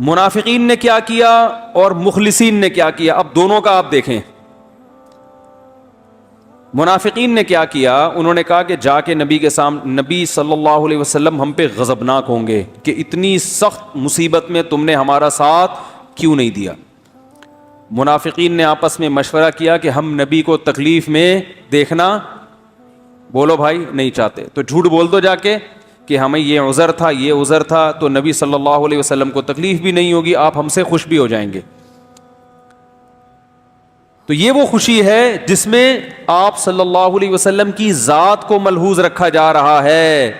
منافقین نے کیا کیا اور مخلصین نے کیا کیا. اب دونوں کا آپ دیکھیں. منافقین نے کیا کیا, انہوں نے کہا کہ جا کے نبی کے سامنے, نبی صلی اللہ علیہ وسلم ہم پہ غضبناک ہوں گے کہ اتنی سخت مصیبت میں تم نے ہمارا ساتھ کیوں نہیں دیا. منافقین نے آپس میں مشورہ کیا کہ ہم نبی کو تکلیف میں دیکھنا, بولو بھائی, نہیں چاہتے. تو جھوٹ بول دو جا کے کہ ہمیں یہ عذر تھا, یہ عذر تھا, تو نبی صلی اللہ علیہ وسلم کو تکلیف بھی نہیں ہوگی, آپ ہم سے خوش بھی ہو جائیں گے. تو یہ وہ خوشی ہے جس میں آپ صلی اللہ علیہ وسلم کی ذات کو ملحوظ رکھا جا رہا ہے.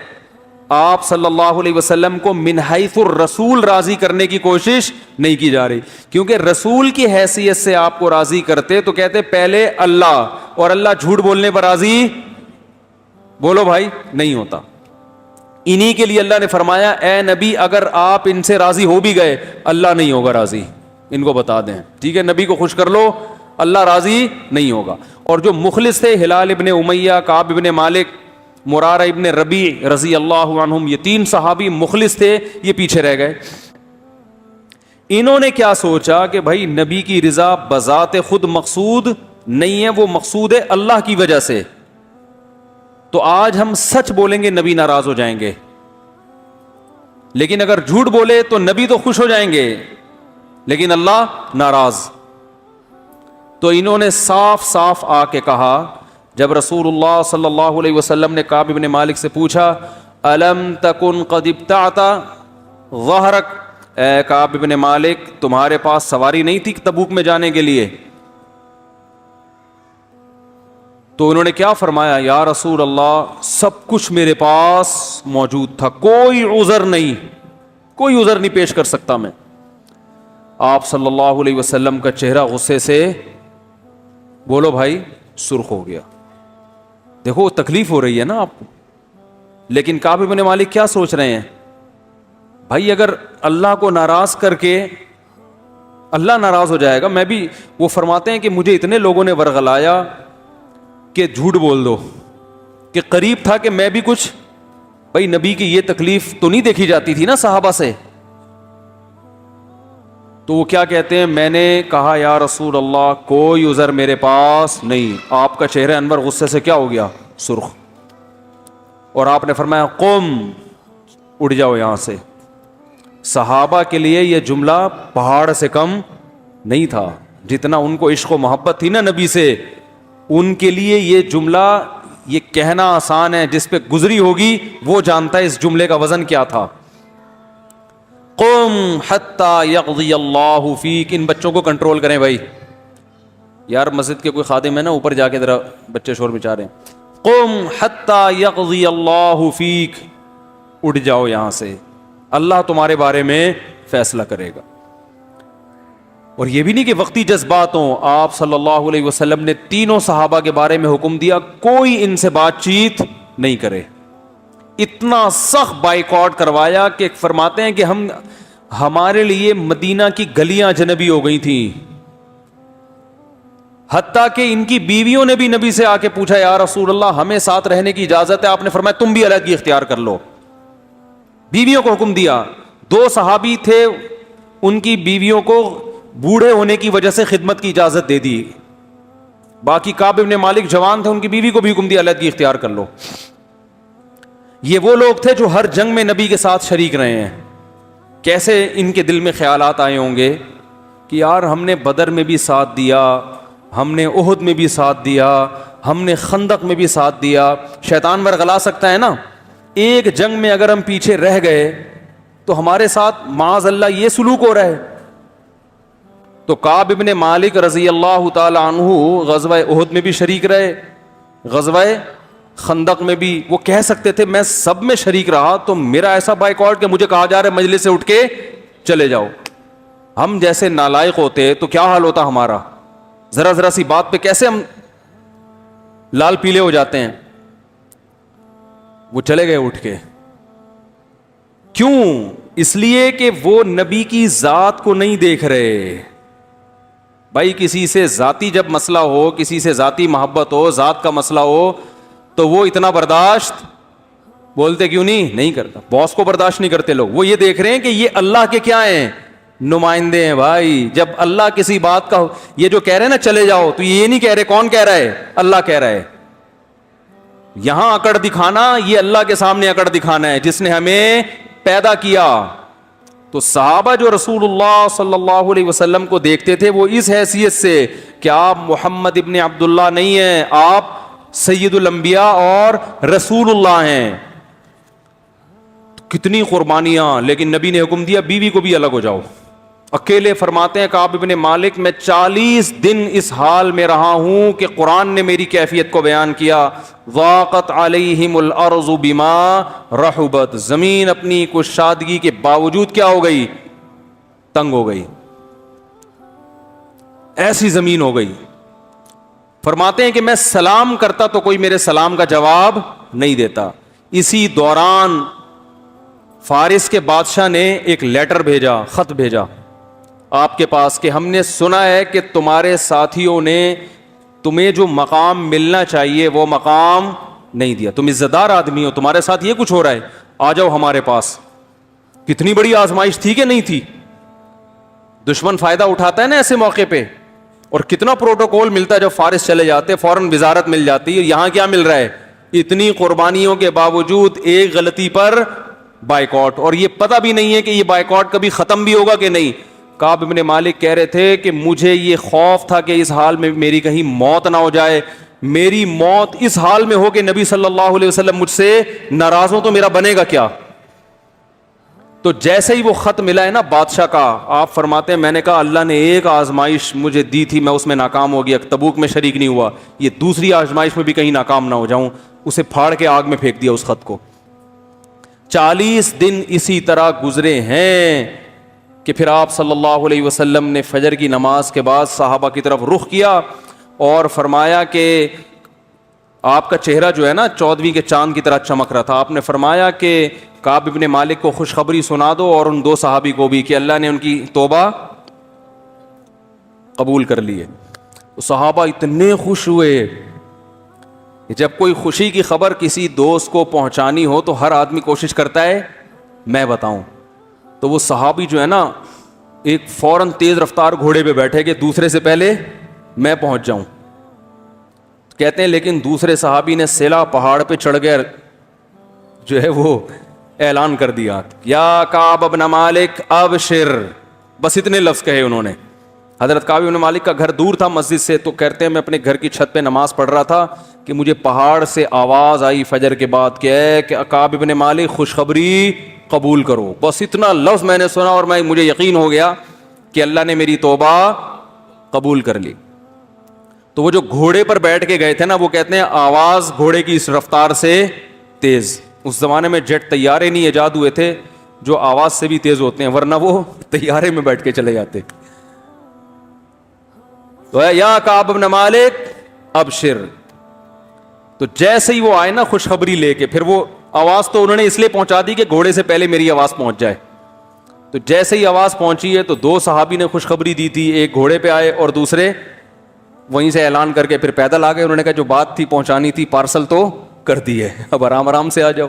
آپ صلی اللہ علیہ وسلم کو من حیث الرسول راضی کرنے کی کوشش نہیں کی جا رہی, کیونکہ رسول کی حیثیت سے آپ کو راضی کرتے تو کہتے پہلے اللہ, اور اللہ جھوٹ بولنے پر راضی, بولو بھائی, نہیں ہوتا. انہی کے لیے اللہ نے فرمایا اے نبی اگر آپ ان سے راضی ہو بھی گئے اللہ نہیں ہوگا راضی, ان کو بتا دیں, ٹھیک ہے, نبی کو خوش کر لو, اللہ راضی نہیں ہوگا. اور جو مخلص تھے ہلال ابن امیہ, کعب ابن مالک, مرارہ ابن ربیع رضی اللہ عنہم, یہ 3 صحابی مخلص تھے, یہ پیچھے رہ گئے. انہوں نے کیا سوچا کہ بھائی نبی کی رضا بذات خود مقصود نہیں ہے, وہ مقصود ہے اللہ کی وجہ سے. تو آج ہم سچ بولیں گے نبی ناراض ہو جائیں گے, لیکن اگر جھوٹ بولے تو نبی تو خوش ہو جائیں گے لیکن اللہ ناراض. تو انہوں نے صاف صاف آ کے کہا, جب رسول اللہ صلی اللہ علیہ وسلم نے کعب ابن مالک سے پوچھا الم تکن قد ابتعت ظہرک, اے کعب ابن مالک تمہارے پاس سواری نہیں تھی تبوک میں جانے کے لیے؟ تو انہوں نے کیا فرمایا, یا رسول اللہ سب کچھ میرے پاس موجود تھا, کوئی عذر نہیں, کوئی عذر نہیں پیش کر سکتا میں. آپ صلی اللہ علیہ وسلم کا چہرہ غصے سے, بولو بھائی, سرخ ہو گیا. دیکھو تکلیف ہو رہی ہے نا آپ کو, لیکن کعب بن مالک کیا سوچ رہے ہیں, بھائی اگر اللہ کو ناراض کر کے اللہ ناراض ہو جائے گا, میں بھی, وہ فرماتے ہیں کہ مجھے اتنے لوگوں نے ورغلایا کہ جھوٹ بول دو, کہ قریب تھا کہ میں بھی کچھ, بھائی نبی کی یہ تکلیف تو نہیں دیکھی جاتی تھی نا صحابہ سے. تو وہ کیا کہتے ہیں, میں نے کہا یا رسول اللہ کوئی عذر میرے پاس نہیں. آپ کا چہرہ انور غصے سے کیا ہو گیا, سرخ, اور آپ نے فرمایا قم, اڑ جاؤ یہاں سے. صحابہ کے لیے یہ جملہ پہاڑ سے کم نہیں تھا, جتنا ان کو عشق و محبت تھی نا نبی سے, ان کے لیے یہ جملہ, یہ کہنا آسان ہے, جس پہ گزری ہوگی وہ جانتا ہے اس جملے کا وزن کیا تھا. قم حتی یقضی اللہ فیک. ان بچوں کو کنٹرول کریں بھائی, یار مسجد کے کوئی خادم ہے نا, اوپر جا کے ذرا بچے شور مچا رہے ہیں. قم حتی یقضی اللہ فیک, اٹھ جاؤ یہاں سے, اللہ تمہارے بارے میں فیصلہ کرے گا. اور یہ بھی نہیں کہ وقتی جذبات ہوں, آپ صلی اللہ علیہ وسلم نے 3 صحابہ کے بارے میں حکم دیا کوئی ان سے بات چیت نہیں کرے. اتنا سخت بائیکاٹ کروایا کہ فرماتے ہیں کہ ہمارے لیے مدینہ کی گلیاں اجنبی ہو گئی تھیں, حتیٰ کہ ان کی بیویوں نے بھی نبی سے آ کے پوچھا یا رسول اللہ ہمیں ساتھ رہنے کی اجازت ہے؟ آپ نے فرمایا تم بھی الگ ہی اختیار کر لو. بیویوں کو حکم دیا. 2 صحابی تھے, ان کی بیویوں کو بوڑھے ہونے کی وجہ سے خدمت کی اجازت دے دی, باقی کعب ابن مالک جوان تھے, ان کی بیوی کو بھی حکم دیا الگ ہی اختیار کر لو. یہ وہ لوگ تھے جو ہر جنگ میں نبی کے ساتھ شریک رہے ہیں. کیسے ان کے دل میں خیالات آئے ہوں گے کہ یار ہم نے بدر میں بھی ساتھ دیا, ہم نے احد میں بھی ساتھ دیا, ہم نے خندق میں بھی ساتھ دیا. شیطان ورغلا سکتا ہے نا, ایک جنگ میں اگر ہم پیچھے رہ گئے تو ہمارے ساتھ معاذ اللہ یہ سلوک ہو رہا ہے. تو کعب ابن مالک رضی اللہ تعالی عنہ غزوہ احد میں بھی شریک رہے, غزوہ خندق میں بھی. وہ کہہ سکتے تھے میں سب میں شریک رہا, تو میرا ایسا بائیکاٹ کہ مجھے کہا جا رہا ہے مجلس سے اٹھ کے چلے جاؤ. ہم جیسے نالائق ہوتے تو کیا حال ہوتا ہمارا, ذرا ذرا سی بات پہ کیسے ہم لال پیلے ہو جاتے ہیں. وہ چلے گئے اٹھ کے. کیوں؟ اس لیے کہ وہ نبی کی ذات کو نہیں دیکھ رہے. بھائی کسی سے ذاتی جب مسئلہ ہو, کسی سے ذاتی محبت ہو, ذات کا مسئلہ ہو, تو وہ اتنا برداشت بولتے کیوں نہیں کرتا. باس کو برداشت نہیں کرتے لوگ, وہ یہ دیکھ رہے ہیں کہ یہ اللہ کے کیا ہیں, نمائندے ہیں بھائی. جب اللہ کسی بات کا, یہ جو کہہ رہے ہیں نا چلے جاؤ, تو یہ نہیں کہہ رہے. کون کہہ رہا ہے؟ اللہ کہہ رہا ہے. یہاں اکڑ دکھانا, یہ اللہ کے سامنے اکڑ دکھانا ہے جس نے ہمیں پیدا کیا. تو صحابہ جو رسول اللہ صلی اللہ علیہ وسلم کو دیکھتے تھے وہ اس حیثیت سے کہ آپ محمد ابن عبداللہ نہیں ہیں, آپ سید الانبیاء اور رسول اللہ ہیں. کتنی قربانیاں, لیکن نبی نے حکم دیا بیوی کو بھی الگ ہو جاؤ. اکیلے فرماتے ہیں کعب ابن مالک, میں 40 دن اس حال میں رہا ہوں کہ قرآن نے میری کیفیت کو بیان کیا. ضاقت علیہم الارض بما رحبت, زمین اپنی کشادگی کے باوجود کیا ہو گئی؟ تنگ ہو گئی. ایسی زمین ہو گئی. فرماتے ہیں کہ میں سلام کرتا تو کوئی میرے سلام کا جواب نہیں دیتا. اسی دوران فارس کے بادشاہ نے ایک لیٹر بھیجا, خط بھیجا آپ کے پاس کہ ہم نے سنا ہے کہ تمہارے ساتھیوں نے تمہیں جو مقام ملنا چاہیے وہ مقام نہیں دیا. تم عزت دار آدمی ہو, تمہارے ساتھ یہ کچھ ہو رہا ہے, آ جاؤ ہمارے پاس. کتنی بڑی آزمائش تھی کہ نہیں تھی؟ دشمن فائدہ اٹھاتا ہے نا ایسے موقع پہ. اور کتنا پروٹوکول ملتا ہے جب فارس چلے جاتے, فوراً وزارت مل جاتی ہے. یہاں کیا مل رہا ہے؟ اتنی قربانیوں کے باوجود ایک غلطی پر بائیکاٹ, اور یہ پتہ بھی نہیں ہے کہ یہ بائیکاٹ کبھی ختم بھی ہوگا کہ نہیں. کعب ابن مالک کہہ رہے تھے کہ مجھے یہ خوف تھا کہ اس حال میں میری کہیں موت نہ ہو جائے. میری موت اس حال میں ہو کہ نبی صلی اللہ علیہ وسلم مجھ سے ناراض ہو تو میرا بنے گا کیا. تو جیسے ہی وہ خط ملا ہے نا بادشاہ کا, آپ فرماتے ہیں میں نے کہا اللہ نے ایک آزمائش مجھے دی تھی, میں اس میں ناکام ہو گیا, تبوک میں شریک نہیں ہوا, یہ دوسری آزمائش میں بھی کہیں ناکام نہ ہو جاؤں. اسے پھاڑ کے آگ میں پھینک دیا اس خط کو. 40 دن اسی طرح گزرے ہیں کہ پھر آپ صلی اللہ علیہ وسلم نے فجر کی نماز کے بعد صحابہ کی طرف رخ کیا اور فرمایا کہ آپ کا چہرہ جو ہے نا 14ویں کے چاند کی طرح چمک رہا تھا. آپ نے فرمایا کہ کعب ابن مالک کو خوشخبری سنا دو اور ان 2 صحابی کو بھی کہ اللہ نے ان کی توبہ قبول کر لی ہے. صحابہ اتنے خوش ہوئے. جب کوئی خوشی کی خبر کسی دوست کو پہنچانی ہو تو ہر آدمی کوشش کرتا ہے میں بتاؤں. تو وہ صحابی جو ہے نا ایک فوراً تیز رفتار گھوڑے پہ بیٹھے کہ دوسرے سے پہلے میں پہنچ جاؤں. کہتے ہیں لیکن دوسرے صحابی نے سیلا پہاڑ پہ چڑھ گئے جو ہے وہ اعلان کر دیا یا کعب ابن مالک ابشر, بس اتنے لفظ کہے انہوں نے. حضرت کعب ابن مالک کا گھر دور تھا مسجد سے, تو کہتے ہیں میں اپنے گھر کی چھت پہ نماز پڑھ رہا تھا کہ مجھے پہاڑ سے آواز آئی فجر کے بعد کہ کعب ابن مالک خوشخبری قبول کرو. بس اتنا لفظ میں نے سنا اور مجھے یقین ہو گیا کہ اللہ نے میری توبہ قبول کر لی. تو وہ جو گھوڑے پر بیٹھ کے گئے تھے نا, وہ کہتے ہیں آواز گھوڑے کی اس رفتار سے تیز. اس زمانے میں جیٹ طیارے نہیں ایجاد ہوئے تھے جو آواز سے بھی تیز ہوتے ہیں, ورنہ وہ طیارے میں بیٹھ کے چلے جاتے. تو یا کعب ابن مالک ابشر. تو جیسے ہی وہ آئے نا خوشخبری لے کے, پھر وہ آواز تو انہوں نے اس لیے پہنچا دی کہ گھوڑے سے پہلے میری آواز پہنچ جائے. تو جیسے ہی آواز پہنچی ہے تو 2 صحابی نے خوشخبری دی تھی, ایک گھوڑے پہ آئے اور دوسرے وہیں سے اعلان کر کے پھر پیدل آ گئے. انہوں نے کہا جو بات تھی پہنچانی تھی پارسل تو کر دی ہے, اب آرام آرام سے آ جاؤ.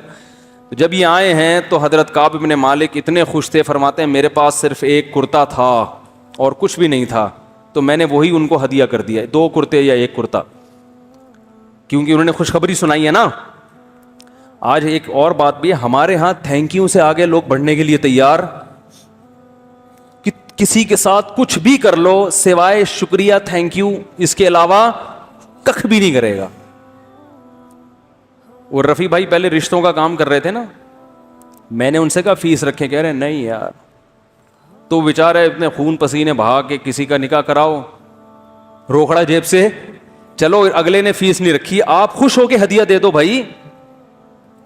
تو جب یہ آئے ہیں تو حضرت کعب ابن مالک اتنے خوش تھے, فرماتے ہیں میرے پاس صرف ایک کرتا تھا اور کچھ بھی نہیں تھا, تو میں نے وہی ان کو ہدیہ کر دیا, 2 کرتے یا 1 کرتا, کیونکہ انہوں نے خوشخبری سنائی ہے نا. آج ایک اور بات بھی ہے, ہمارے ہاں تھینک یو سے آگے لوگ بڑھنے کے لیے تیار, کسی کے ساتھ کچھ بھی کر لو سوائے شکریہ تھینک یو اس کے علاوہ کخ بھی نہیں کرے گا. اور رفیع بھائی پہلے رشتوں کا کام کر رہے تھے نا, میں نے ان سے کہا فیس رکھیں, کہہ رہے نہیں یار, تو بیچارے اتنے خون پسینے بہا کے کسی کا نکاح کراؤ, روکڑا جیب سے, چلو اگلے نے فیس نہیں رکھی, آپ خوش ہو کے ہدیہ دے دو بھائی,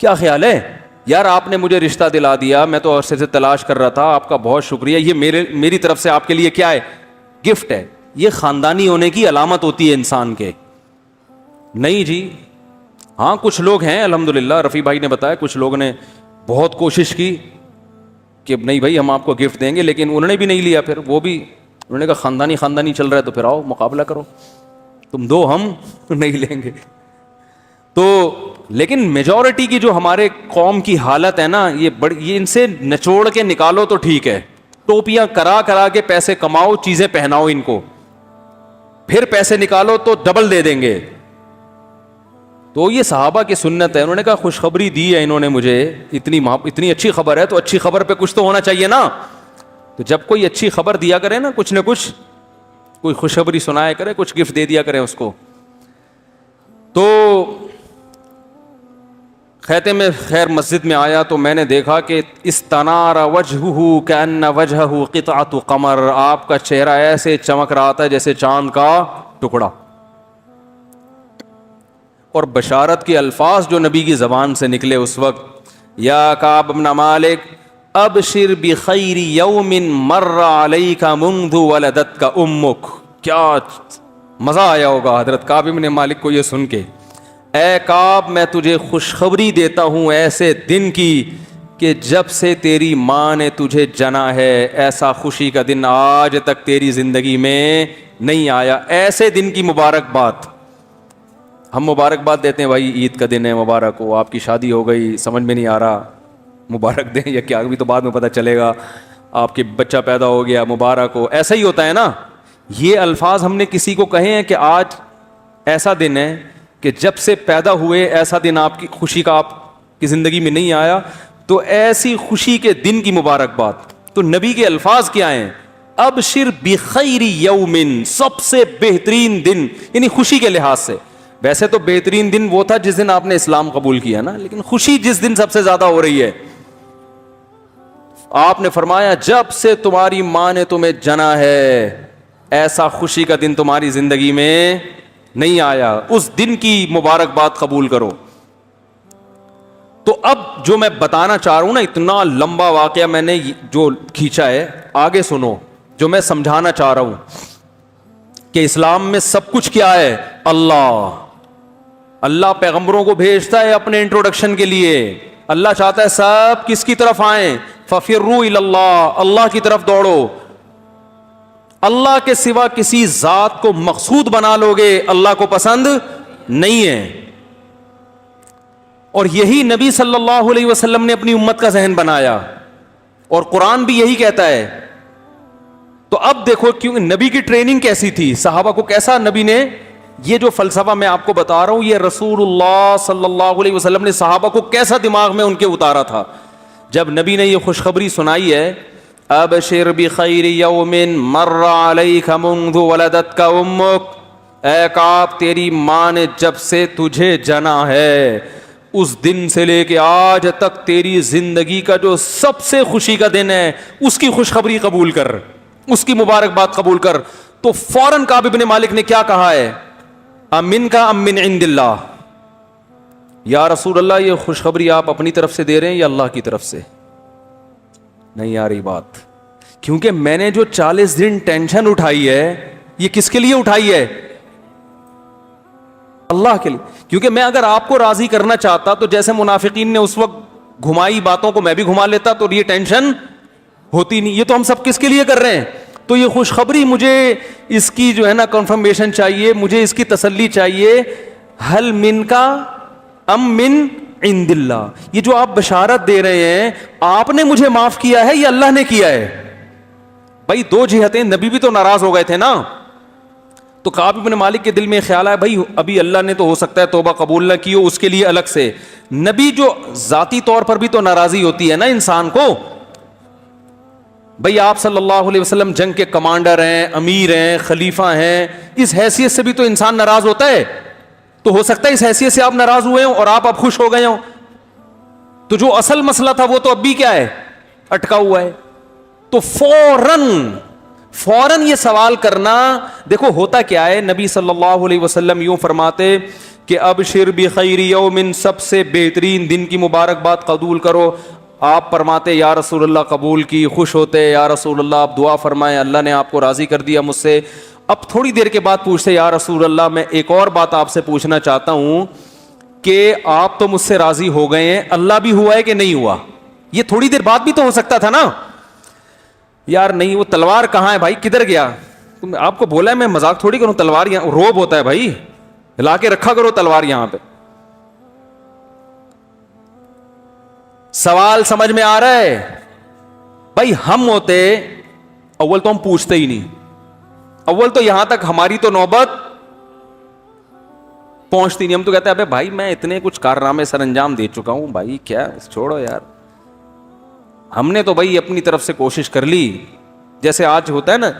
کیا خیال ہے یار آپ نے مجھے رشتہ دلا دیا, میں تو عرصے سے تلاش کر رہا تھا, آپ کا بہت شکریہ, یہ میری طرف سے آپ کے لیے کیا ہے, گفٹ ہے. یہ خاندانی ہونے کی علامت ہوتی ہے انسان کے. نہیں جی, ہاں کچھ لوگ ہیں الحمدللہ, رفیع بھائی نے بتایا کچھ لوگوں نے بہت کوشش کی کہ نہیں بھائی ہم آپ کو گفٹ دیں گے, لیکن انہوں نے بھی نہیں لیا. پھر وہ بھی انہوں نے کہا خاندانی چل رہا ہے تو پھر آؤ مقابلہ کرو, تم دو ہم نہیں لیں گے. تو لیکن میجورٹی کی جو ہمارے قوم کی حالت ہے نا, یہ ان سے نچوڑ کے نکالو تو ٹھیک ہے, ٹوپیاں کرا کرا کے پیسے کماؤ, چیزیں پہناؤ ان کو, پھر پیسے نکالو تو ڈبل دے دیں گے. تو یہ صحابہ کی سنت ہے. انہوں نے کہا خوشخبری دی ہے انہوں نے مجھے, اتنی اچھی خبر ہے تو اچھی خبر پہ کچھ تو ہونا چاہیے نا. تو جب کوئی اچھی خبر دیا کرے نا, کچھ نہ کچھ کوئی خوشخبری سنایا کرے, کچھ گفٹ دے دیا کرے اس کو. تو خیمے میں خیر مسجد میں آیا تو میں نے دیکھا کہ استنار وجہہ کأن وجہہ قطعۃ قمر, آپ کا چہرہ ایسے چمک رہا تھا جیسے چاند کا ٹکڑا. اور بشارت کے الفاظ جو نبی کی زبان سے نکلے اس وقت, یا کعب بن مالک ابشر بخیر یوم مر علیک منذ ولدتک امک. کیا مزہ آیا ہوگا حضرت کعب بن مالک کو یہ سن کے. اے کعب میں تجھے خوشخبری دیتا ہوں ایسے دن کی کہ جب سے تیری ماں نے تجھے جنا ہے ایسا خوشی کا دن آج تک تیری زندگی میں نہیں آیا. ایسے دن کی مبارکباد. ہم مبارکباد دیتے ہیں, بھائی عید کا دن ہے مبارک ہو, آپ کی شادی ہو گئی, سمجھ میں نہیں آ رہا مبارک دیں یا کیا, ابھی تو بعد میں پتہ چلے گا, آپ کے بچہ پیدا ہو گیا مبارک ہو. ایسا ہی ہوتا ہے نا. یہ الفاظ ہم نے کسی کو کہے ہیں کہ آج ایسا دن ہے کہ جب سے پیدا ہوئے ایسا دن آپ کی خوشی کا آپ کی زندگی میں نہیں آیا, تو ایسی خوشی کے دن کی مبارکباد. تو نبی کے الفاظ کیا ہیں, ابشر بخیر یوم, سب سے بہترین دن, یعنی خوشی کے لحاظ سے. ویسے تو بہترین دن وہ تھا جس دن آپ نے اسلام قبول کیا نا, لیکن خوشی جس دن سب سے زیادہ ہو رہی ہے, آپ نے فرمایا جب سے تمہاری ماں نے تمہیں جنا ہے ایسا خوشی کا دن تمہاری زندگی میں نہیں آیا, اس دن کی مبارکباد قبول کرو. تو اب جو میں بتانا چاہ رہا ہوں نا, اتنا لمبا واقعہ میں نے جو کھینچا ہے, آگے سنو جو میں سمجھانا چاہ رہا ہوں کہ اسلام میں سب کچھ کیا ہے, اللہ پیغمبروں کو بھیجتا ہے اپنے انٹروڈکشن کے لیے. اللہ چاہتا ہے سب کس کی طرف آئیں, ففروا الی اللہ, اللہ کی طرف دوڑو. اللہ کے سوا کسی ذات کو مقصود بنا لو گے, اللہ کو پسند نہیں ہے. اور یہی نبی صلی اللہ علیہ وسلم نے اپنی امت کا ذہن بنایا, اور قرآن بھی یہی کہتا ہے. تو اب دیکھو کیوں نبی کی ٹریننگ کیسی تھی, صحابہ کو کیسا نبی نے, یہ جو فلسفہ میں آپ کو بتا رہا ہوں یہ رسول اللہ صلی اللہ علیہ وسلم نے صحابہ کو کیسا دماغ میں ان کے اتارا تھا. جب نبی نے یہ خوشخبری سنائی ہے, ابشر بخیر یوم مر علیک منذ ولدتک امک, اے کعب تیری ماں نے جب سے تجھے جنا ہے اس دن سے لے کے آج تک تیری زندگی کا جو سب سے خوشی کا دن ہے اس کی خوشخبری قبول کر, اس کی مبارکباد قبول کر. تو فوراً کعب بن مالک نے کیا کہا ہے, امن کا ام من عند اللہ, یا رسول اللہ یہ خوشخبری آپ اپنی طرف سے دے رہے ہیں یا اللہ کی طرف سے. نہیں آ رہی بات, کیونکہ میں نے جو 40 دن ٹینشن اٹھائی ہے یہ کس کے لیے اٹھائی ہے, اللہ کے لیے. کیونکہ میں اگر آپ کو راضی کرنا چاہتا تو جیسے منافقین نے اس وقت گھمائی باتوں کو میں بھی گھما لیتا تو یہ ٹینشن ہوتی نہیں. یہ تو ہم سب کس کے لیے کر رہے ہیں, تو یہ خوشخبری مجھے اس کی جو ہے نا کنفرمیشن چاہیے, مجھے اس کی تسلی چاہیے. حل من کا ام من عند اللہ, یہ جو آپ بشارت دے رہے ہیں آپ نے مجھے معاف کیا ہے یا اللہ نے کیا ہے. بھائی دو جہتیں, نبی بھی تو ناراض ہو گئے تھے نا. تو کعب بن مالک کے دل میں خیال آیا بھائی ابھی اللہ نے تو ہو سکتا ہے توبہ قبول نہ کی ہو, اس کے لیے الگ سے. نبی جو ذاتی طور پر بھی تو ناراضی ہوتی ہے نا انسان کو. بھئی آپ صلی اللہ علیہ وسلم جنگ کے کمانڈر ہیں, امیر ہیں, خلیفہ ہیں, اس حیثیت سے بھی تو انسان ناراض ہوتا ہے. تو ہو سکتا ہے اس حیثیت سے آپ ناراض ہوئے ہوں اور آپ اب خوش ہو گئے ہوں. تو جو اصل مسئلہ تھا وہ تو اب بھی کیا ہے, اٹکا ہوا ہے. تو فوراً یہ سوال کرنا, دیکھو ہوتا کیا ہے, نبی صلی اللہ علیہ وسلم یوں فرماتے کہ ابشر بخیر یوم, سب سے بہترین دن کی مبارکباد قبول کرو. آپ فرماتے یا رسول اللہ قبول کی, خوش ہوتے یا رسول اللہ آپ دعا فرمائیں اللہ نے آپ کو راضی کر دیا مجھ سے. اب تھوڑی دیر کے بعد پوچھتے یا رسول اللہ میں ایک اور بات آپ سے پوچھنا چاہتا ہوں کہ آپ تو مجھ سے راضی ہو گئے ہیں, اللہ بھی ہوا ہے کہ نہیں ہوا. یہ تھوڑی دیر بعد بھی تو ہو سکتا تھا نا. یار نہیں, وہ تلوار کہاں ہے بھائی, کدھر گیا. آپ کو بولا ہے میں مذاق تھوڑی کروں, تلوار یہاں روب ہوتا ہے بھائی, لا کے رکھا کرو تلوار یہاں پہ. سوال سمجھ میں آ رہا ہے. بھائی ہم ہوتے اول تو ہم پوچھتے ہی نہیں, اول تو یہاں تک ہماری تو نوبت پہنچتی نہیں, ہم تو کہتے ہیں ابے بھائی میں اتنے کچھ کارنامے سر انجام دے چکا ہوں بھائی, کیا چھوڑو یار, ہم نے تو بھائی اپنی طرف سے کوشش کر لی. جیسے آج ہوتا ہے نا,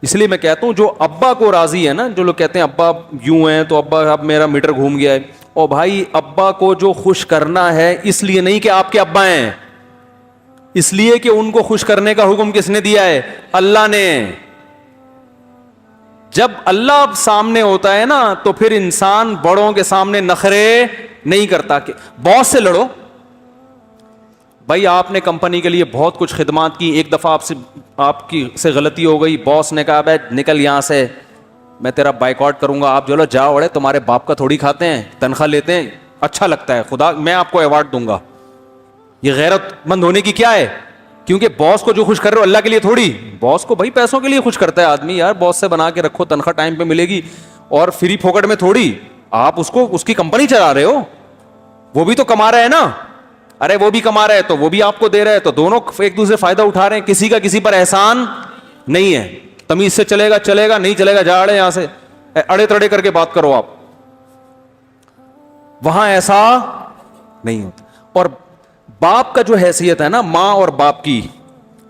اس لیے میں کہتا ہوں جو ابا کو راضی ہے نا, جو لوگ کہتے ہیں ابا یوں ہیں تو ابا اب میرا میٹر گھوم گیا ہے, اور بھائی ابا کو جو خوش کرنا ہے اس لیے نہیں کہ آپ کے ابا ہیں, اس لیے کہ ان کو خوش کرنے کا حکم کس نے دیا ہے؟ اللہ نے. جب اللہ سامنے ہوتا ہے نا تو پھر انسان بڑوں کے سامنے نخرے نہیں کرتا. کہ باس سے لڑو بھائی, آپ نے کمپنی کے لیے بہت کچھ خدمات کی, ایک دفعہ آپ کی سے غلطی ہو گئی, باس نے کہا بھائی نکل یہاں سے, میں تیرا بائیکاٹ کروں گا, آپ چلو جاؤ, اڑے تمہارے باپ کا تھوڑی کھاتے ہیں, تنخواہ لیتے ہیں, اچھا لگتا ہے, خدا میں آپ کو ایوارڈ دوں گا. یہ غیرت مند ہونے کی کیا ہے؟ کیونکہ باس کو جو خوش کر رہے ہو اللہ کے لیے تھوڑی, باس کو بھائی پیسوں کے لیے خوش کرتا ہے آدمی یار, باس سے بنا کے رکھو, تنخواہ ٹائم پہ ملے گی, اور فری پھوکٹ میں تھوڑی. آپ اس کی کمپنی چلا رہے ہو, وہ بھی تو کما رہا ہے نا, ارے وہ بھی کما رہا ہے تو وہ بھی آپ کو دے رہا ہے, تو دونوں ایک دوسرے فائدہ اٹھا رہے ہیں, کسی کا کسی پر احسان نہیں ہے. تمیز سے چلے گا, نہیں چلے گا جا اڑے یہاں سے, اڑے تڑے کر کے بات کرو آپ, وہاں ایسا نہیں ہوتا. اور باپ کا جو حیثیت ہے نا, ماں اور باپ کی,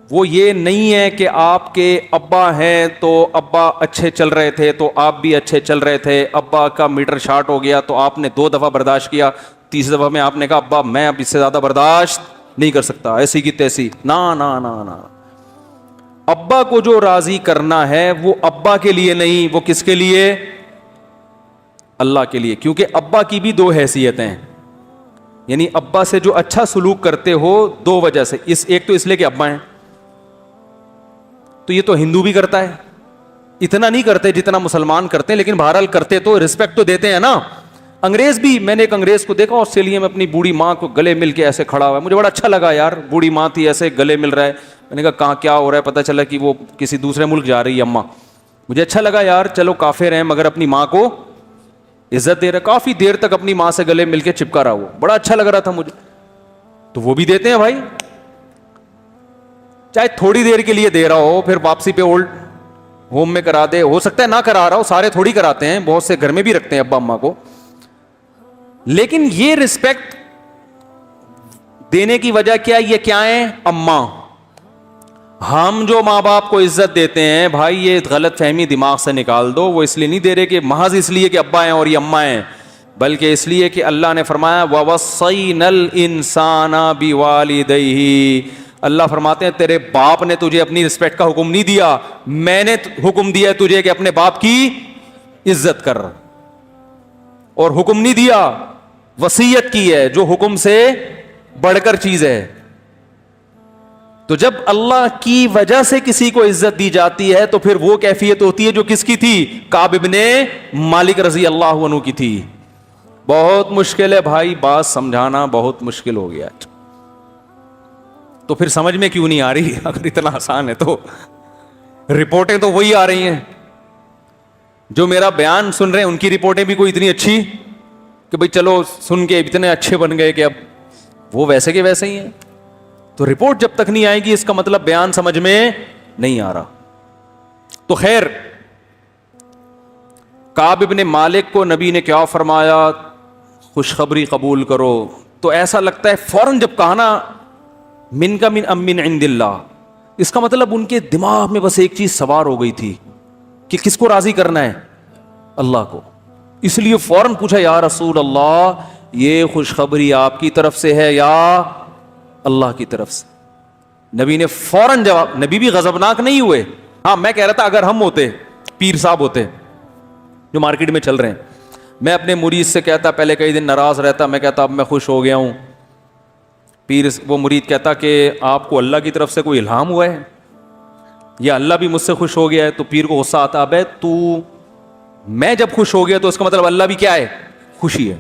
وہ یہ نہیں ہے کہ آپ کے ابا ہیں تو ابا اچھے چل رہے تھے تو آپ بھی اچھے چل رہے تھے, ابا کا میٹر شارٹ ہو گیا تو آپ نے 2 دفعہ برداشت کیا, 3 دفعہ میں آپ نے کہا ابا میں اب اس سے زیادہ برداشت نہیں کر سکتا, ایسی کی تیسی. نا نا نا نا, ابا کو جو راضی کرنا ہے وہ ابا کے لیے نہیں, وہ کس کے لیے؟ اللہ کے لیے. کیونکہ ابا کی بھی 2 حیثیتیں ہیں, یعنی ابا سے جو اچھا سلوک کرتے ہو 2 وجہ سے, ایک تو اس لیے کہ ابا ہیں, تو یہ تو ہندو بھی کرتا ہے, اتنا نہیں کرتے جتنا مسلمان کرتے ہیں, لیکن بہرحال کرتے تو, رسپیکٹ تو دیتے ہیں نا. انگریز بھی, میں نے ایک انگریز کو دیکھا آسٹریلیا میں اپنی بوڑھی ماں کو گلے مل کے ایسے کھڑا ہوا ہے, مجھے بڑا اچھا لگا یار, بوڑھی ماں تھی ایسے گلے مل رہا ہے. میں نے کہا کہاں کیا ہو رہا ہے, پتہ چلا کہ وہ کسی دوسرے ملک جا رہی ہے اماں. مجھے اچھا لگا یار, چلو کافر ہیں مگر اپنی ماں کو عزت دے رہا, کافی دیر تک اپنی ماں سے گلے مل کے چپکا رہا, وہ بڑا اچھا لگ رہا تھا مجھے. تو وہ بھی دیتے ہیں بھائی, چاہے تھوڑی دیر کے لیے دے رہا ہو, پھر واپسی پہ اولڈ ہوم میں کرا دے, ہو سکتا ہے نہ کرا رہا ہو, سارے تھوڑی کراتے ہیں, بہت سے گھر میں بھی رکھتے ہیں ابا اماں کو. لیکن یہ رسپیکٹ دینے کی وجہ کیا, یہ کیا ہے؟ اماں. ہم جو ماں باپ کو عزت دیتے ہیں بھائی, یہ غلط فہمی دماغ سے نکال دو, وہ اس لیے نہیں دے رہے کہ محض اس لیے کہ ابا ہیں اور یہ اماں ہیں, بلکہ اس لیے کہ اللہ نے فرمایا وَوَصَّيْنَا الْإِنسَانَ بِوَالِدَيْهِ, اللہ فرماتے ہیں تیرے باپ نے تجھے اپنی رسپیکٹ کا حکم نہیں دیا, میں نے حکم دیا تجھے کہ اپنے باپ کی عزت کر, اور حکم نہیں دیا, وصیت کی ہے, جو حکم سے بڑھ کر چیز ہے. تو جب اللہ کی وجہ سے کسی کو عزت دی جاتی ہے تو پھر وہ کیفیت ہوتی ہے جو کس کی تھی؟ کعب ابن مالک رضی اللہ عنہ کی تھی. بہت مشکل ہے بھائی, بات سمجھانا بہت مشکل ہو گیا. تو پھر سمجھ میں کیوں نہیں آ رہی؟ اگر اتنا آسان ہے تو رپورٹیں تو وہی آ رہی ہیں, جو میرا بیان سن رہے ہیں ان کی رپورٹیں بھی کوئی اتنی اچھی کہ بھئی چلو سن کے اتنے اچھے بن گئے کہ اب وہ ویسے کے ویسے ہی ہیں. تو رپورٹ جب تک نہیں آئے گی اس کا مطلب بیان سمجھ میں نہیں آ رہا. تو خیر, کعب ابن مالک کو نبی نے کیا فرمایا؟ خوشخبری قبول کرو. تو ایسا لگتا ہے فوراً جب کہا نا من کا من ام من عند اللہ, اس کا مطلب ان کے دماغ میں بس ایک چیز سوار ہو گئی تھی کہ کس کو راضی کرنا ہے؟ اللہ کو. اس لیے فوراً پوچھا یا رسول اللہ یہ خوشخبری آپ کی طرف سے ہے یا اللہ کی طرف سے؟ نبی نے فوراً جواب, نبی بھی غضبناک نہیں ہوئے. ہاں میں کہہ رہا تھا اگر ہم ہوتے, پیر صاحب ہوتے جو مارکیٹ میں چل رہے ہیں, میں اپنے مرید سے کہتا, پہلے کئی دن ناراض رہتا, میں کہتا اب میں خوش ہو گیا ہوں. پیر وہ مرید کہتا کہ آپ کو اللہ کی طرف سے کوئی الہام ہوا ہے یا اللہ بھی مجھ سے خوش ہو گیا ہے؟ تو پیر کو غصہ آتا, ابے تو میں جب خوش ہو گیا تو اس کا مطلب اللہ بھی کیا ہے؟ خوشی ہے.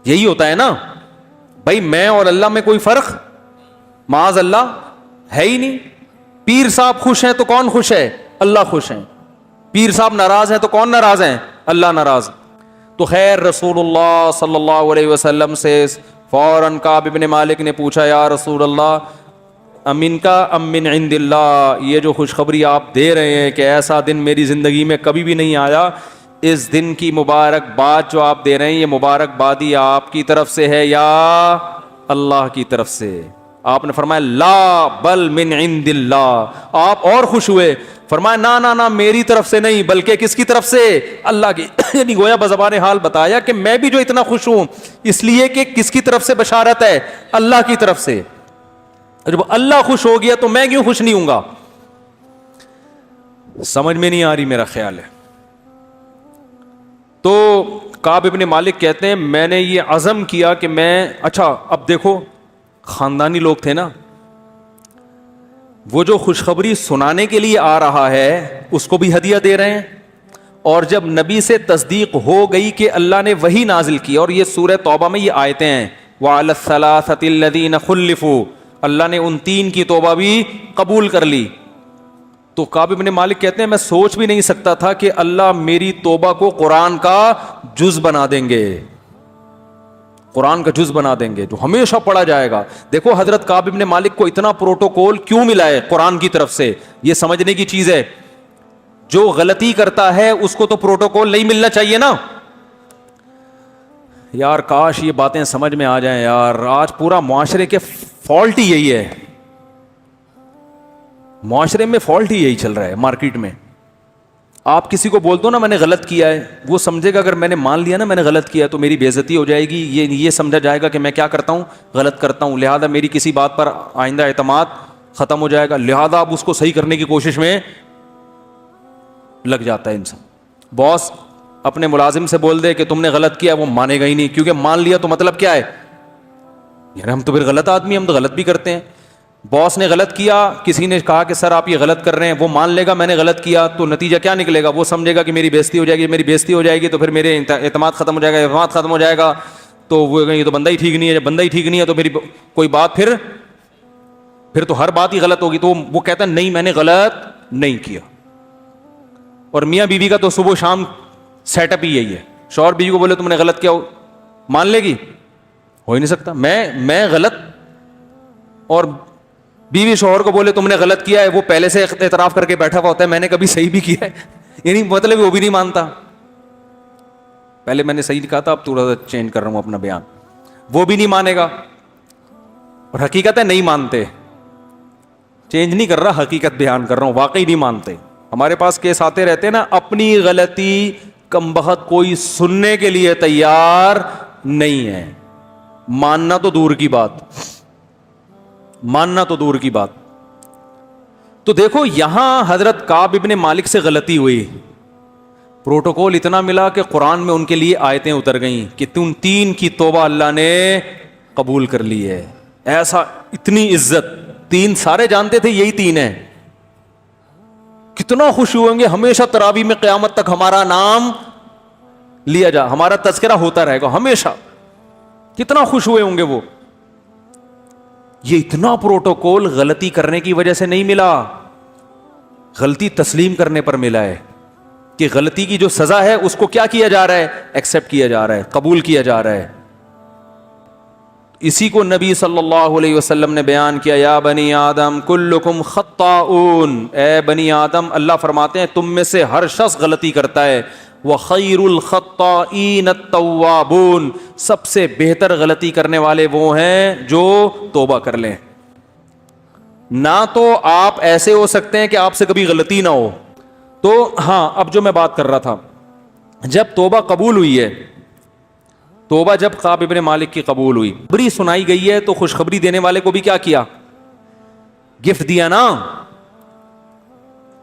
یہی ہوتا ہے نا بھائی, میں اور اللہ میں کوئی فرق معاذ اللہ ہے ہی نہیں. پیر صاحب خوش ہیں تو کون خوش ہے؟ اللہ خوش ہیں. پیر صاحب ناراض ہیں تو کون ناراض ہیں؟ اللہ ناراض. تو خیر رسول اللہ صلی اللہ علیہ وسلم سے فوراً کعب ابن مالک نے پوچھا یا رسول اللہ امن کا امن عند اللہ, یہ جو خوشخبری آپ دے رہے ہیں کہ ایسا دن میری زندگی میں کبھی بھی نہیں آیا, اس دن کی مبارکباد جو آپ دے رہے ہیں یہ مبارکبادی آپ کی طرف سے ہے یا اللہ کی طرف سے؟ آپ نے فرمایا لا بل من عند اللہ. آپ اور خوش ہوئے, فرمایا نا نا نا میری طرف سے نہیں بلکہ کس کی طرف سے؟ اللہ کی. یعنی گویا بزبان حال بتایا کہ میں بھی جو اتنا خوش ہوں اس لیے کہ کس کی طرف سے بشارت ہے؟ اللہ کی طرف سے. جب اللہ خوش ہو گیا تو میں کیوں خوش نہیں ہوں گا؟ سمجھ میں نہیں آ رہی, میرا خیال ہے. تو کعب ابن مالک کہتے ہیں میں نے یہ عزم کیا کہ میں, اچھا اب دیکھو خاندانی لوگ تھے نا, وہ جو خوشخبری سنانے کے لیے آ رہا ہے اس کو بھی ہدیہ دے رہے ہیں, اور جب نبی سے تصدیق ہو گئی کہ اللہ نے وہی نازل کی, اور یہ سورہ توبہ میں یہ آیتیں ہیں وعلی الثلاثۃ الذین خلفوا, اللہ نے ان 3 کی توبہ بھی قبول کر لی. تو کعب ابن مالک کہتے ہیں میں سوچ بھی نہیں سکتا تھا کہ اللہ میری توبہ کو قرآن کا جز بنا دیں گے, قرآن کا جز بنا دیں گے جو ہمیشہ پڑھا جائے گا. دیکھو حضرت کعب ابن مالک کو اتنا پروٹوکول کیوں ملا ہے قرآن کی طرف سے, یہ سمجھنے کی چیز ہے. جو غلطی کرتا ہے اس کو تو پروٹوکول نہیں ملنا چاہیے نا یار. کاش یہ باتیں سمجھ میں آ جائیں یار. آج پورا معاشرے کے فالٹ ہی یہی ہے, معاشرے میں فالٹ ہی یہی چل رہا ہے مارکیٹ میں. آپ کسی کو بول دو نا میں نے غلط کیا ہے, وہ سمجھے گا اگر میں نے مان لیا نا میں نے غلط کیا ہے تو میری بے عزتی ہو جائے گی, یہ سمجھا جائے گا کہ میں کیا کرتا ہوں, غلط کرتا ہوں, لہذا میری کسی بات پر آئندہ اعتماد ختم ہو جائے گا. لہذا اب اس کو صحیح کرنے کی کوشش میں لگ جاتا ہے انسان. باس اپنے ملازم سے بول دے کہ تم نے غلط کیا, وہ مانے گا ہی نہیں, کیونکہ مان لیا تو مطلب کیا ہے یار ہم تو پھر غلط آدمی, ہم تو غلط بھی کرتے ہیں. باس نے غلط کیا, کسی نے کہا کہ سر آپ یہ غلط کر رہے ہیں, وہ مان لے گا میں نے غلط کیا, تو نتیجہ کیا نکلے گا؟ وہ سمجھے گا کہ میری بےزتی ہو جائے گی, میری بےزتی ہو جائے گی تو پھر میرے اعتماد ختم ہو جائے گا, اعتماد ختم ہو جائے گا تو وہ یہ تو بندہ ہی ٹھیک نہیں ہے, جب بندہ ہی ٹھیک نہیں ہے تو میری کوئی بات پھر تو ہر بات ہی غلط ہوگی. تو وہ کہتا ہے نہیں میں نے غلط نہیں کیا. اور میاں بیوی کا تو صبح شام سیٹ اپ ہی یہی ہے. شوہر بیوی کو بولے تم نے غلط کیا, مان لے گی؟ ہو ہی نہیں سکتا. میں غلط, اور بیوی شوہر کو بولے تم نے غلط کیا ہے, وہ پہلے سے اعتراف کر کے بیٹھا ہوا ہوتا ہے میں نے کبھی صحیح بھی کیا ہے, یعنی مطلب وہ بھی نہیں مانتا. پہلے میں نے صحیح کہا تھا اب تھوڑا سا چینج کر رہا ہوں اپنا بیان. وہ بھی نہیں مانے گا, اور حقیقت ہے نہیں مانتے. چینج نہیں کر رہا, حقیقت بیان کر رہا ہوں, واقعی نہیں مانتے. ہمارے پاس کیس آتے رہتے نا, اپنی غلطی کمبخت کوئی سننے کے لیے تیار نہیں ہے, ماننا تو دور کی بات, ماننا تو دور کی بات. تو دیکھو یہاں حضرت کعب ابن مالک سے غلطی ہوئی, پروٹوکول اتنا ملا کہ قرآن میں ان کے لیے آیتیں اتر گئیں کہ تم 3 کی توبہ اللہ نے قبول کر لی ہے. ایسا اتنی عزت, 3 سارے جانتے تھے یہی 3 ہیں. کتنا خوش ہوئیں گے, ہمیشہ تراویح میں قیامت تک ہمارا نام لیا جا, ہمارا تذکرہ ہوتا رہے گا ہمیشہ. کتنا خوش ہوئے ہوں گے وہ. یہ اتنا پروٹوکول غلطی کرنے کی وجہ سے نہیں ملا, غلطی تسلیم کرنے پر ملا ہے کہ غلطی کی جو سزا ہے اس کو کیا کیا جا رہا ہے, ایکسپٹ کیا جا رہا ہے, قبول کیا جا رہا ہے. اسی کو نبی صلی اللہ علیہ وسلم نے بیان کیا, یا بنی آدم کلکم خطاؤن, اے بنی آدم اللہ فرماتے ہیں تم میں سے ہر شخص غلطی کرتا ہے, وخیر الخطائین التوابون, سب سے بہتر غلطی کرنے والے وہ ہیں جو توبہ کر لیں. نہ تو آپ ایسے ہو سکتے ہیں کہ آپ سے کبھی غلطی نہ ہو. تو ہاں اب جو میں بات کر رہا تھا, جب توبہ قبول ہوئی ہے, توبہ جب کعب ابن مالک کی قبول ہوئی, بری سنائی گئی ہے, تو خوشخبری دینے والے کو بھی کیا کیا, گفٹ دیا نا.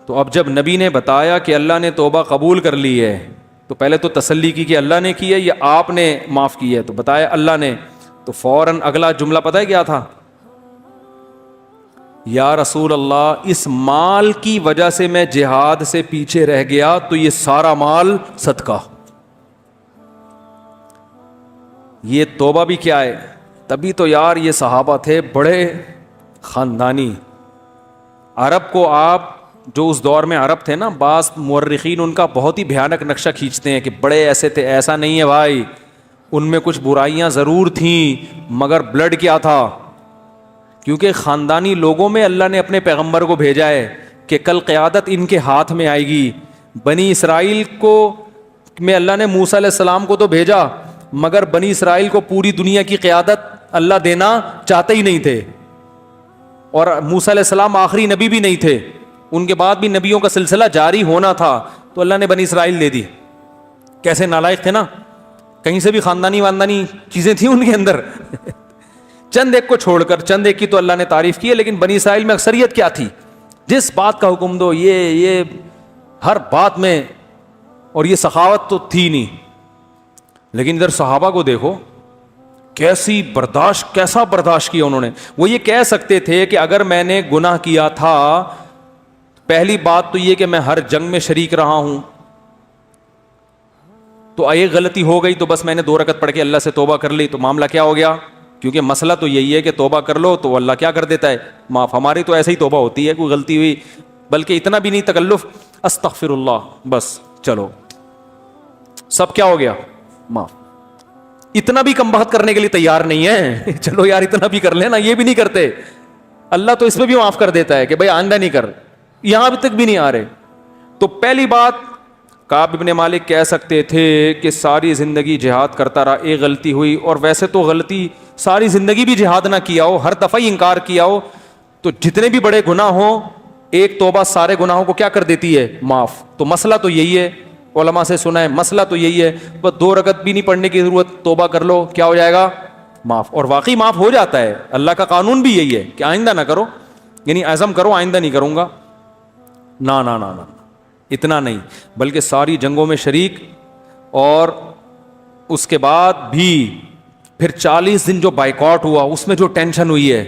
تو اب جب نبی نے بتایا کہ اللہ نے توبہ قبول کر لی ہے, تو پہلے تو تسلی کی کہ اللہ نے کی ہے یا آپ نے معاف کی ہے, تو بتایا اللہ نے. تو فوراً اگلا جملہ پتہ ہے کیا تھا, یا رسول اللہ اس مال کی وجہ سے میں جہاد سے پیچھے رہ گیا, تو یہ سارا مال صدقہ. یہ توبہ بھی کیا ہے, تبھی تو یار یہ صحابہ تھے بڑے خاندانی. عرب کو آپ جو اس دور میں عرب تھے نا, بعض مورخین ان کا بہت ہی بھیانک نقشہ کھینچتے ہیں کہ بڑے ایسے تھے. ایسا نہیں ہے بھائی, ان میں کچھ برائیاں ضرور تھیں مگر بلڈ کیا تھا, کیونکہ خاندانی لوگوں میں اللہ نے اپنے پیغمبر کو بھیجا ہے کہ کل قیادت ان کے ہاتھ میں آئے گی. بنی اسرائیل کو میں اللہ نے موسیٰ علیہ السلام کو تو بھیجا, مگر بنی اسرائیل کو پوری دنیا کی قیادت اللہ دینا چاہتے ہی نہیں تھے, اور موسیٰ علیہ السلام آخری نبی بھی نہیں تھے, ان کے بعد بھی نبیوں کا سلسلہ جاری ہونا تھا, تو اللہ نے بنی اسرائیل دے دی. کیسے نالائق تھے نا, کہیں سے بھی خاندانی چیزیں تھیں ان کے اندر. چند ایک کو چھوڑ کر, چند ایک کی تو اللہ نے تعریف کی ہے, لیکن بنی اسرائیل میں اکثریت کیا تھی, جس بات کا حکم دو یہ ہر بات میں, اور یہ سخاوت تو تھی نہیں. لیکن ادھر صحابہ کو دیکھو کیسا برداشت کیا انہوں نے. وہ یہ کہہ سکتے تھے کہ اگر میں نے گناہ کیا تھا, پہلی بات تو یہ کہ میں ہر جنگ میں شریک رہا ہوں, تو ایک غلطی ہو گئی تو بس میں نے 2 رکعت پڑھ کے اللہ سے توبہ کر لی, تو معاملہ کیا ہو گیا. کیونکہ مسئلہ تو یہی ہے کہ توبہ کر لو تو اللہ کیا کر دیتا ہے, معاف. ہماری تو ایسے ہی توبہ ہوتی ہے, کوئی غلطی ہوئی, بلکہ اتنا بھی نہیں تکلف, استغفر اللہ, بس چلو سب کیا ہو گیا, معاف. اتنا بھی کم بخت کرنے کے لیے تیار نہیں ہے. چلو یار اتنا بھی کر لینا, یہ بھی نہیں کرتے. اللہ تو اس میں بھی معاف کر دیتا ہے کہ بھائی آئندہ نہیں کر, یہاں ابھی تک بھی نہیں آ رہے. تو پہلی بات, کعب ابن مالک کہہ سکتے تھے کہ ساری زندگی جہاد کرتا رہا, ایک غلطی ہوئی, اور ویسے تو غلطی ساری زندگی بھی جہاد نہ کیا ہو, ہر دفعہ ہی انکار کیا ہو, تو جتنے بھی بڑے گناہ ہوں ایک توبہ سارے گناہوں کو کیا کر دیتی ہے, معاف. تو مسئلہ تو یہی ہے, علماء سے سنا ہے, مسئلہ تو یہی ہے, بس 2 رکعت بھی نہیں پڑھنے کی ضرورت, توبہ کر لو, کیا ہو جائے گا, معاف. اور واقعی معاف ہو جاتا ہے. اللہ کا قانون بھی یہی ہے کہ آئندہ نہ کرو, یعنی عزم کرو آئندہ نہیں کروں گا, نہ نہ نہ, اتنا نہیں, بلکہ ساری جنگوں میں شریک, اور اس کے بعد بھی پھر 40 دن جو بائیکاٹ ہوا اس میں جو ٹینشن ہوئی ہے,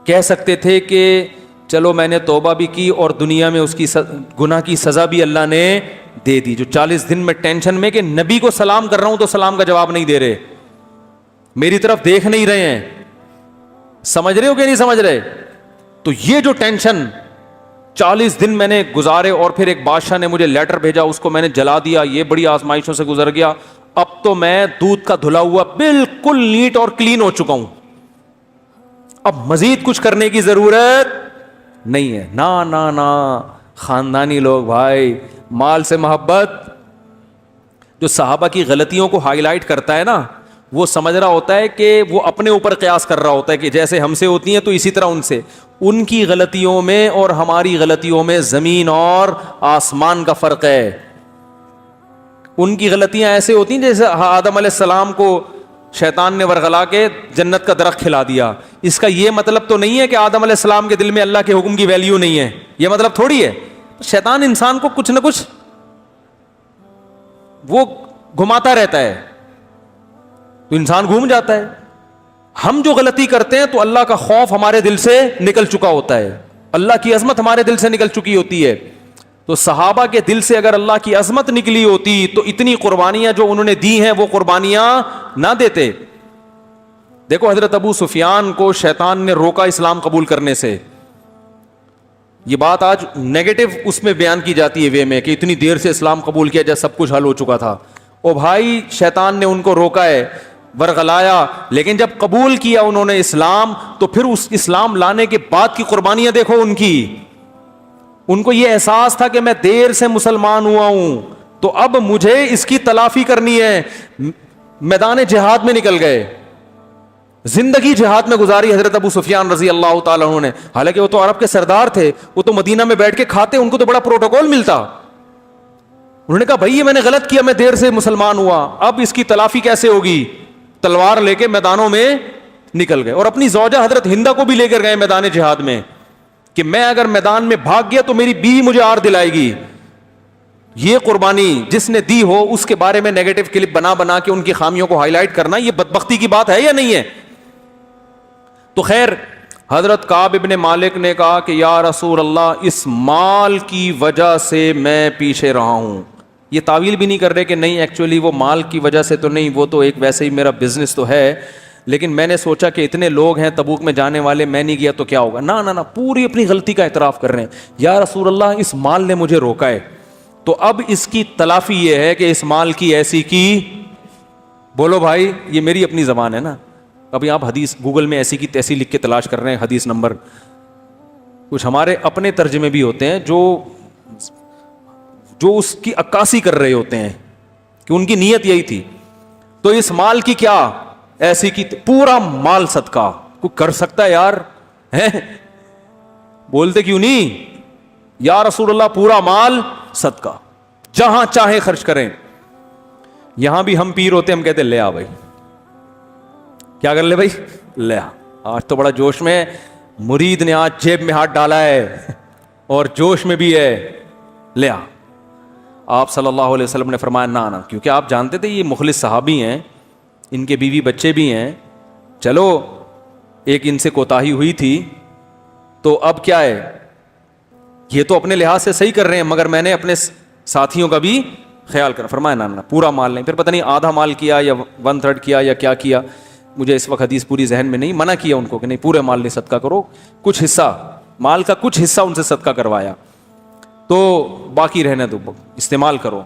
کہہ سکتے تھے کہ چلو میں نے توبہ بھی کی اور دنیا میں اس کی گناہ کی سزا بھی اللہ نے دے دی. جو 40 دن میں ٹینشن میں کہ نبی کو سلام کر رہا ہوں تو سلام کا جواب نہیں دے رہے, میری طرف دیکھ نہیں رہے ہیں, سمجھ رہے ہو کہ نہیں سمجھ رہے. تو یہ جو ٹینشن 40 دن میں نے گزارے, اور پھر ایک بادشاہ نے مجھے لیٹر بھیجا, اس کو میں نے جلا دیا, یہ بڑی آزمائشوں سے گزر گیا, اب تو میں دودھ کا دھلا ہوا بالکل نیٹ اور کلین ہو چکا ہوں, اب مزید کچھ کرنے کی ضرورت نہیں ہے. نہ خاندانی لوگ بھائی, مال سے محبت. جو صحابہ کی غلطیوں کو ہائی لائٹ کرتا ہے نا, وہ سمجھ رہا ہوتا ہے کہ وہ اپنے اوپر قیاس کر رہا ہوتا ہے کہ جیسے ہم سے ہوتی ہیں تو اسی طرح ان سے. ان کی غلطیوں میں اور ہماری غلطیوں میں زمین اور آسمان کا فرق ہے. ان کی غلطیاں ایسے ہوتی ہیں جیسے آدم علیہ السلام کو شیطان نے ورغلا کے جنت کا درخت کھلا دیا. اس کا یہ مطلب تو نہیں ہے کہ آدم علیہ السلام کے دل میں اللہ کے حکم کی ویلیو نہیں ہے, یہ مطلب تھوڑی ہے. شیطان انسان کو کچھ نہ کچھ وہ گھماتا رہتا ہے, تو انسان گھوم جاتا ہے. ہم جو غلطی کرتے ہیں تو اللہ کا خوف ہمارے دل سے نکل چکا ہوتا ہے, اللہ کی عظمت ہمارے دل سے نکل چکی ہوتی ہے. تو صحابہ کے دل سے اگر اللہ کی عظمت نکلی ہوتی تو اتنی قربانیاں جو انہوں نے دی ہیں وہ قربانیاں نہ دیتے. دیکھو حضرت ابو سفیان کو شیطان نے روکا اسلام قبول کرنے سے. یہ بات آج نیگیٹو اس میں بیان کی جاتی ہے وے میں کہ اتنی دیر سے اسلام قبول کیا جب سب کچھ حل ہو چکا تھا. او بھائی, شیطان نے ان کو روکا ہے, ورغلایا, لیکن جب قبول کیا انہوں نے اسلام تو پھر اس اسلام لانے کے بعد کی قربانیاں دیکھو ان کی. ان کو یہ احساس تھا کہ میں دیر سے مسلمان ہوا ہوں تو اب مجھے اس کی تلافی کرنی ہے. میدان جہاد میں نکل گئے, زندگی جہاد میں گزاری حضرت ابو سفیان رضی اللہ تعالیٰ عنہ نے. حالانکہ وہ تو عرب کے سردار تھے, وہ تو مدینہ میں بیٹھ کے کھاتے, ان کو تو بڑا پروٹوکول ملتا. انہوں نے کہا بھائی یہ میں نے غلط کیا, میں دیر سے مسلمان ہوا, اب اس کی تلافی کیسے ہوگی. تلوار لے کے میدانوں میں نکل گئے, اور اپنی زوجہ حضرت ہندہ کو بھی لے کر گئے میدان جہاد میں کہ میں اگر میدان میں بھاگ گیا تو میری بیوی مجھے آر دلائے گی. یہ قربانی جس نے دی ہو اس کے بارے میں نیگیٹو کلپ بنا بنا کے ان کی خامیوں کو ہائی لائٹ کرنا, یہ بدبختی کی بات ہے یا نہیں ہے. تو خیر, حضرت کعب ابن مالک نے کہا کہ یا رسول اللہ, اس مال کی وجہ سے میں پیچھے رہا ہوں. یہ تعویل بھی نہیں کر رہے کہ نہیں ایکچولی وہ مال کی وجہ سے تو نہیں, وہ تو ایک ویسے ہی میرا بزنس تو ہے, لیکن میں نے سوچا کہ اتنے لوگ ہیں تبوک میں جانے والے, میں نہیں گیا تو کیا ہوگا. نہ پوری اپنی غلطی کا اعتراف کر رہے ہیں. یا رسول اللہ, اس مال نے مجھے روکا ہے, تو اب اس کی تلافی یہ ہے کہ اس مال کی ایسی کی, بولو بھائی, یہ میری اپنی زبان ہے نا, ابھی آپ حدیث گوگل میں ایسی کی تیسی لکھ کے تلاش کر رہے ہیں حدیث نمبر. کچھ ہمارے اپنے ترجمے بھی ہوتے ہیں جو اس کی عکاسی کر رہے ہوتے ہیں کہ ان کی نیت یہی تھی. تو اس مال کی کیا ایسی کی پورا مال صدقہ کوئی کر سکتا ہے یار؟ بولتے کیوں نہیں یا رسول اللہ پورا مال صدقہ جہاں چاہے خرچ کریں. یہاں بھی ہم پیر ہوتے ہم کہتے لے آ بھائی, کیا کر لے بھائی, لے آ. آج تو بڑا جوش میں مرید نے آج جیب میں ہاتھ ڈالا ہے اور جوش میں بھی ہے, لے آ. آپ صلی اللہ علیہ وسلم نے فرمایا نہ, کیونکہ آپ جانتے تھے یہ مخلص صحابی ہیں, ان کے بیوی بچے بھی ہیں, چلو ایک ان سے کوتاہی ہوئی تھی تو اب کیا ہے, یہ تو اپنے لحاظ سے صحیح کر رہے ہیں مگر میں نے اپنے ساتھیوں کا بھی خیال کرنا. فرمایا نہ پورا مال نہیں. پھر پتہ نہیں آدھا مال کیا یا 1/3 کیا یا کیا کیا, مجھے اس وقت حدیث پوری ذہن میں نہیں. منع کیا ان کو کہ نہیں پورے مال نہیں صدقہ کرو, کچھ حصہ مال کا کچھ حصہ ان سے صدقہ کروایا, تو باقی رہنے دو استعمال کرو.